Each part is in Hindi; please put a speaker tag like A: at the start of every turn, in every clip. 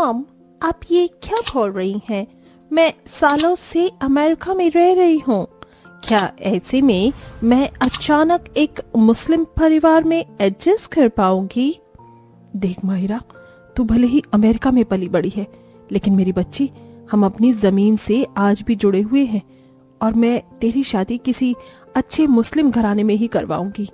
A: मॉम, आप ये क्या बोल रही हैं? मैं सालों से अमेरिका में रह रही हूँ। क्या ऐसे में मैं अचानक एक मुस्लिम परिवार में एडजस्ट कर पाऊंगी?
B: देख माहिरा, तू भले ही अमेरिका में पली बड़ी है, लेकिन मेरी बच्ची, हम अपनी जमीन से आज भी जुड़े हुए हैं और मैं तेरी शादी किसी अच्छे मुस्लिम घराने में ही करवाऊंगी।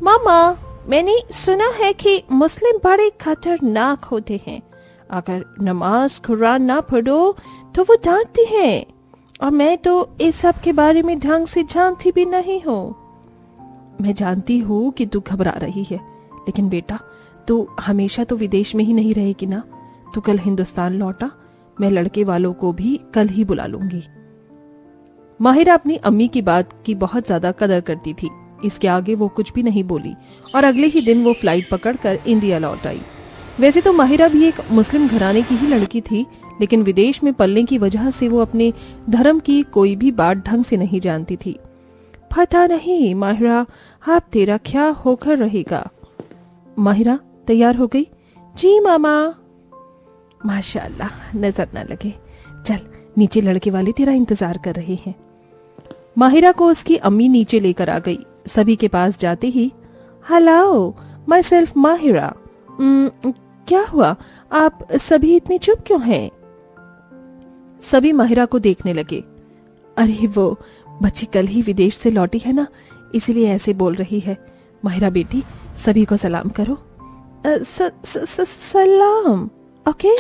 A: मामा, मैंने सुना है कि मुस्लिम बड़े खतरनाक होते हैं। अगर नमाज कुरान ना पढ़ो तो वो डांटते हैं, और मैं तो इस सब के बारे में ढंग से जानती भी नहीं हूँ।
B: मैं जानती हूँ कि तू घबरा रही है, लेकिन बेटा, तू हमेशा तो विदेश में ही नहीं रहेगी ना। तू कल हिंदुस्तान लौटा, मैं लड़के वालों को भी कल ही बुला लूंगी। माहिरा अपनी अम्मी की बात की बहुत ज्यादा कदर करती थी, इसके आगे वो कुछ भी नहीं बोली और अगले ही दिन वो फ्लाइट पकड़कर इंडिया लौट आई। वैसे तो माहिरा भी एक मुस्लिम घराने की ही लड़की थी, लेकिन विदेश में पलने की वजह से वो अपने धर्म की कोई भी बात ढंग से नहीं जानती थी।
A: पता नहीं माहिरा, अब तेरा क्या होकर रहेगा।
B: माहिरा तैयार हो गई?
A: जी मामा।
B: माशाल्लाह, नजर न लगे। चल नीचे, लड़के वाले तेरा इंतजार कर रहे हैं। माहिरा को उसकी अम्मी नीचे लेकर आ गई। सभी के पास जाते ही,
A: हेलो, माई सेल्फ माहिरा। क्या हुआ, आप सभी इतने चुप क्यों हैं?
B: सभी माहिरा को देखने लगे। अरे वो बच्ची कल ही विदेश से लौटी है ना, इसलिए ऐसे बोल रही है। माहिरा बेटी, सभी को सलाम करो।
A: सलाम। ओके,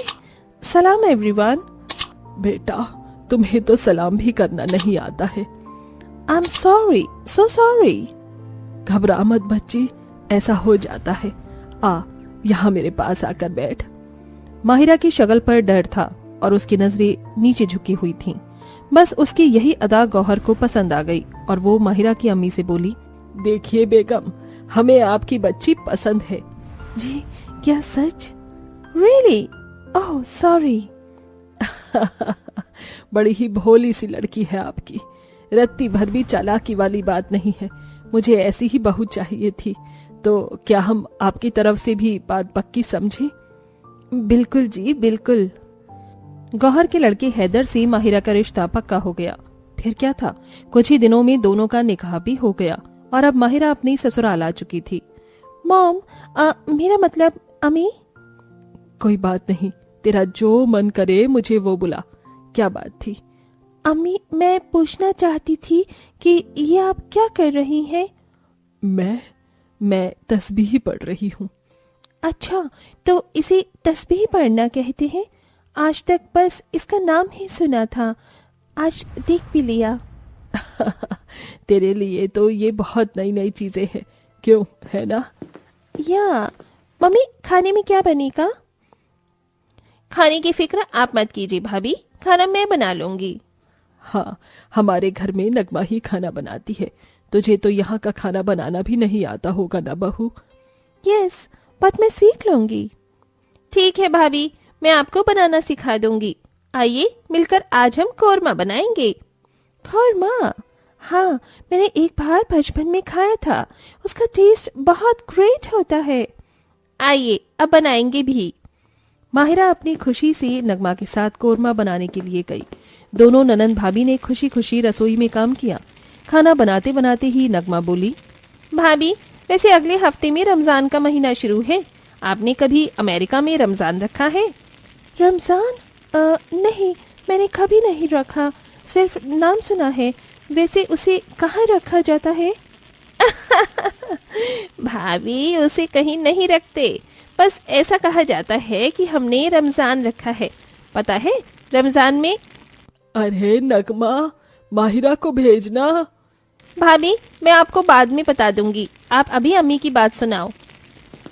A: सलाम एवरीवन।
B: बेटा, तुम्हें तो सलाम भी करना नहीं आता है।
A: I am sorry, so sorry.
B: घबरा मत बच्ची, ऐसा हो जाता है। आ, यहाँ मेरे पास आकर बैठ। माहिरा की शक्ल पर डर था और उसकी नजरें नीचे झुकी हुई थीं। बस उसकी यही अदा गौहर को पसंद आ गई और वो माहिरा की अम्मी से बोली, देखिए बेगम, हमें आपकी बच्ची पसंद है।
A: जी क्या सच? रियली? Oh sorry.
B: बड़ी ही भोली सी लड़की है आपकी, रत्ती भर भी चालाकी वाली बात नहीं है। मुझे ऐसी ही बहू चाहिए थी, तो क्या हम आपकी तरफ से भी बात पक्की समझे?
A: बिल्कुल जी, बिल्कुल।
B: गौहर के लड़के हैदर से माहिरा का रिश्ता पक्का हो गया। फिर क्या था, कुछ ही दिनों में दोनों का निकाह भी हो गया और अब माहिरा अपनी ससुराल आ चुकी थी।
A: मॉम, मेरा मतलब अम्मी।
B: कोई बात नहीं, तेरा जो मन करे मुझे वो बुला। क्या बात थी?
A: अम्मी, मैं पूछना चाहती थी कि ये आप क्या कर रही हैं?
B: मैं तस्बीह पढ़ रही हूँ।
A: अच्छा, तो इसे तस्बीह पढ़ना कहते हैं? आज तक बस इसका नाम ही सुना था, आज देख भी लिया।
B: तेरे लिए तो ये बहुत नई नई चीजें हैं, क्यों, है ना?
A: या मम्मी, खाने में क्या बनेगा? खाने की फिक्र आप मत कीजिए भाभी, खाना मैं बना लूंगी।
B: हाँ, हमारे घर में नगमा ही खाना बनाती है। तुझे तो यहाँ का खाना बनाना भी नहीं आता होगा ना बहू?
A: यस, बट मैं सीख लूंगी। ठीक है भाभी, मैं आपको बनाना सिखा दूंगी। आइए मिलकर आज हम कोरमा बनाएंगे। कोरमा? हाँ, मैंने एक बार बचपन में खाया था, उसका टेस्ट बहुत ग्रेट होता है। आइए अब बनाएंगे भी।
B: माहिरा अपनी खुशी से नगमा के साथ कोरमा बनाने के लिए गई। दोनों ननंद भाभी ने खुशी खुशी रसोई में काम किया। खाना बनाते बनाते ही नगमा बोली,
A: भाभी, वैसे अगले हफ्ते में रमजान का महीना शुरू है। आपने कभी अमेरिका में रमजान रखा है? रमजान? नहीं, मैंने कभी नहीं रखा, सिर्फ नाम सुना है। वैसे उसे कहाँ रखा जाता है? भाभी, उसे कहीं नहीं रखते, बस ऐसा कहा जाता है कि हमने रमजान रखा है। पता है, रमजान में।
B: अरे नगमा, माहिरा को भेजना।
A: भाभी, मैं आपको बाद में बता दूंगी, आप अभी अम्मी की बात सुनाओ।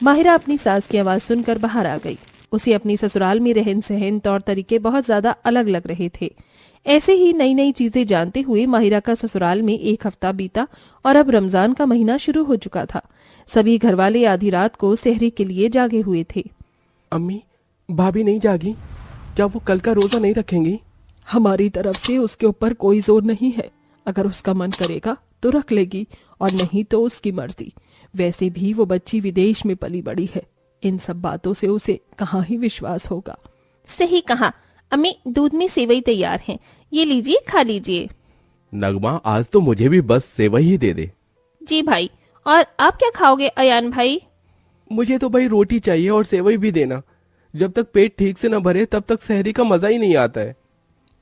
B: माहिरा अपनी सास की आवाज सुनकर बाहर आ गई। उसे अपनी ससुराल में रहन सहन तौर तरीके बहुत ज्यादा अलग लग रहे थे। ऐसे ही नई नई चीजें जानते हुए माहिरा का ससुराल में एक हफ्ता बीता और अब रमजान का महीना शुरू हो चुका था। सभी घरवाले आधी रात को सहरी के लिए जागे हुए थे।
C: अम्मी, भाभी नहीं जागी? क्या वो कल का रोजा नहीं रखेंगी?
B: हमारी तरफ से उसके ऊपर कोई जोर नहीं है। अगर उसका मन करेगा तो रख लेगी और नहीं तो उसकी मर्जी। वैसे भी वो बच्ची विदेश में पली बड़ी है, इन सब बातों से उसे कहाँ ही विश्वास होगा।
A: सही कहा। अम्मी, दूध में सेवई तैयार है, ये लीजिए, खा लीजिए।
C: नगमा, आज तो मुझे भी बस सेवई ही दे दे।
A: जी भाई। और आप क्या खाओगे अयान भाई?
C: मुझे तो भाई रोटी चाहिए और सेवई भी देना। जब तक पेट ठीक से न भरे तब तक सहरी का मजा ही नहीं आता है।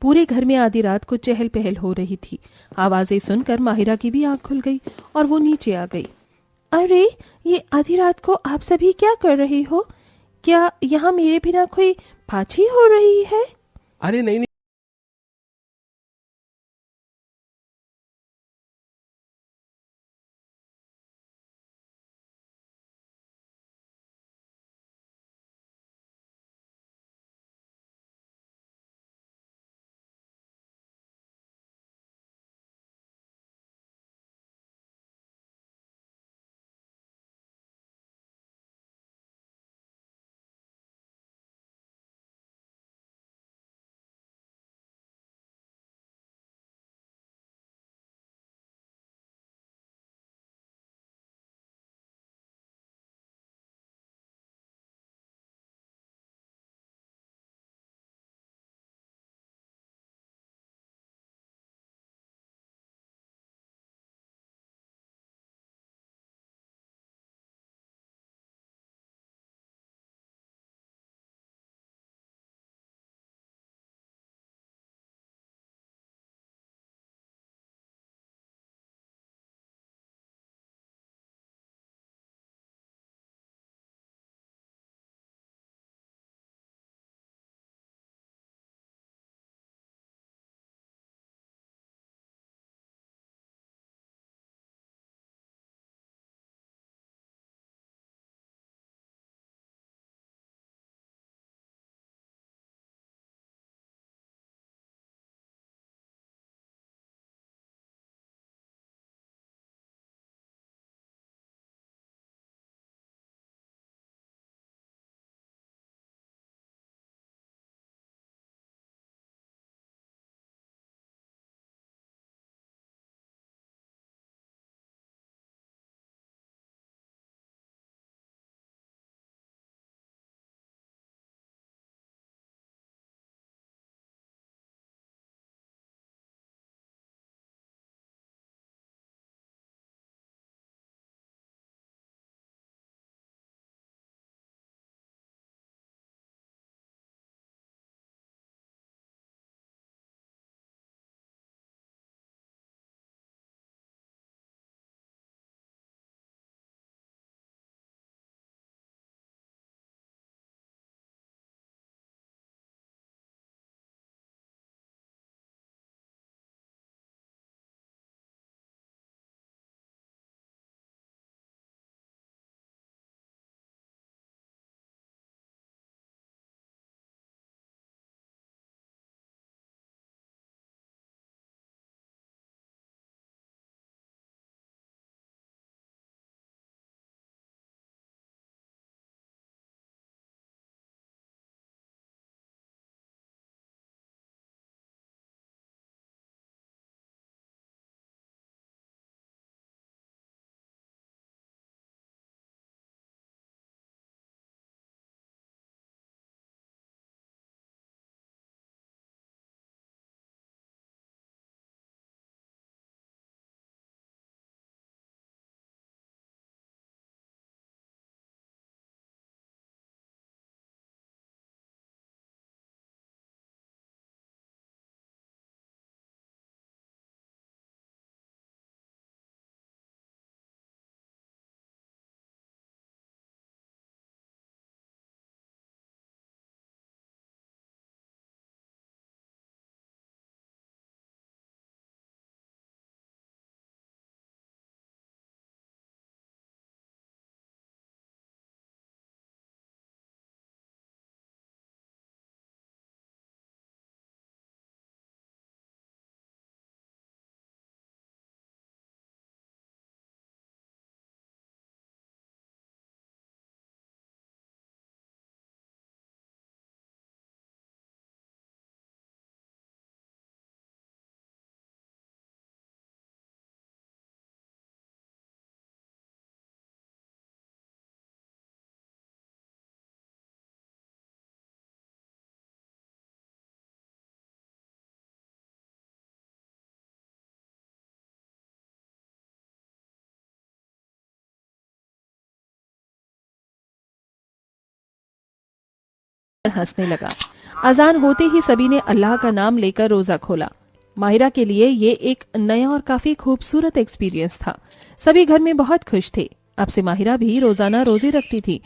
B: पूरे घर में आधी रात को चहल पहल हो रही थी। आवाजें सुनकर माहिरा की भी आंख खुल गई और वो नीचे आ गई।
A: अरे, ये आधी रात को आप सभी क्या कर रहे हो? क्या यहाँ मेरे बिना कोई पाची हो रही है?
C: अरे नहीं।
B: हंसने लगा। अजान होते ही सभी ने अल्लाह का नाम लेकर रोजा खोला। माहिरा के लिए ये एक नया और काफी खूबसूरत एक्सपीरियंस था। सभी घर में बहुत खुश थे। अब से माहिरा भी रोजाना रोजे रखती थी